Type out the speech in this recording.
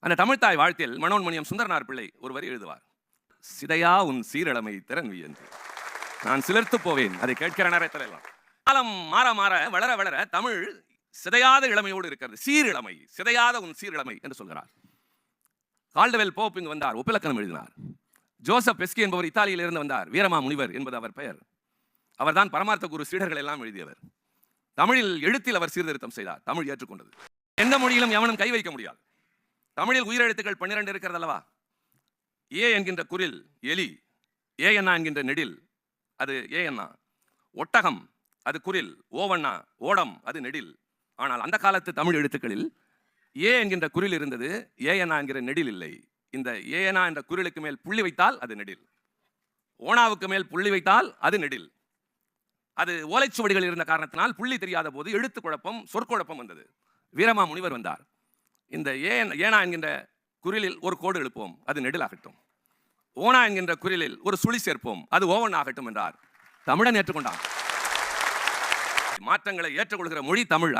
அந்த தமிழ்த்தாய் வாழ்த்தில் மனோன்மணியம் சுந்தரனார் பிள்ளை ஒரு வரி எழுதுவார். சிதையா உன் சீரிழமை திறன் வியந்து நான் சிலிர்த்து போவேன் அதை கேட்கிற நேரத்தில் எல்லாம். காலம் மாற மாற வளர வளர தமிழ் சிதையாத இளமையோடு இருக்கிறது. சீரிழமை, சிதையாத உன் சீரிழமை என்று சொல்கிறார். கால்டுவெல் போப் இங்கு வந்தார், ஒப்பிலக்கணம் எழுதினார். ஜோசப் பெஸ்கி என்பவர் இத்தாலியில் இருந்து வந்தார், வீரமா முனிவர் என்பது அவர் பெயர். அவர்தான் பரமார்த்த குரு சீடர்கள் எல்லாம் எழுதியவர். தமிழில் எழுத்தில் அவர் சீர்திருத்தம் செய்தார். தமிழ் ஏற்றுக்கொண்டது. எந்த மொழியிலும் எவனும் கை வைக்க முடியாது. தமிழில் உயிரெழுத்துக்கள் 12 இருக்கிறது அல்லவா? ஏ என்கின்ற குரில் எலி, ஏ என்னா என்கின்ற நெடில் அது ஏ என்னா. ஒட்டகம் அது குரில், ஓவண்ணா ஓடம் அது நெடில். ஆனால் அந்த காலத்து தமிழ் எழுத்துக்களில் ஏ என்கின்ற குரில் இருந்தது, ஏ என்னா என்கிற நெடில் இல்லை. இந்த ஏ என்னா என்ற குரிலுக்கு மேல் புள்ளி வைத்தால் அது நெடில், ஓனாவுக்கு மேல் புள்ளி வைத்தால் அது நெடில். அது ஓலைச்சுவடிகள் இருந்த காரணத்தினால் புள்ளி தெரியாத போது எழுத்து குழப்பம், சொற்குழப்பம் வந்தது. வீரமா முனிவர் வந்தார். இந்த ஏனா என்கின்ற குரிலில் ஒரு கோடு எழுப்போம், அது நெடில் ஆகட்டும். ஓனா என்கின்ற குரிலில் ஒரு சுழி சேர்ப்போம், அது ஓவன் ஆகட்டும் என்றார். தமிழன் ஏற்றுக்கொண்டார். மாற்றங்களை ஏற்றுக்கொள்கிற மொழி தமிழ்.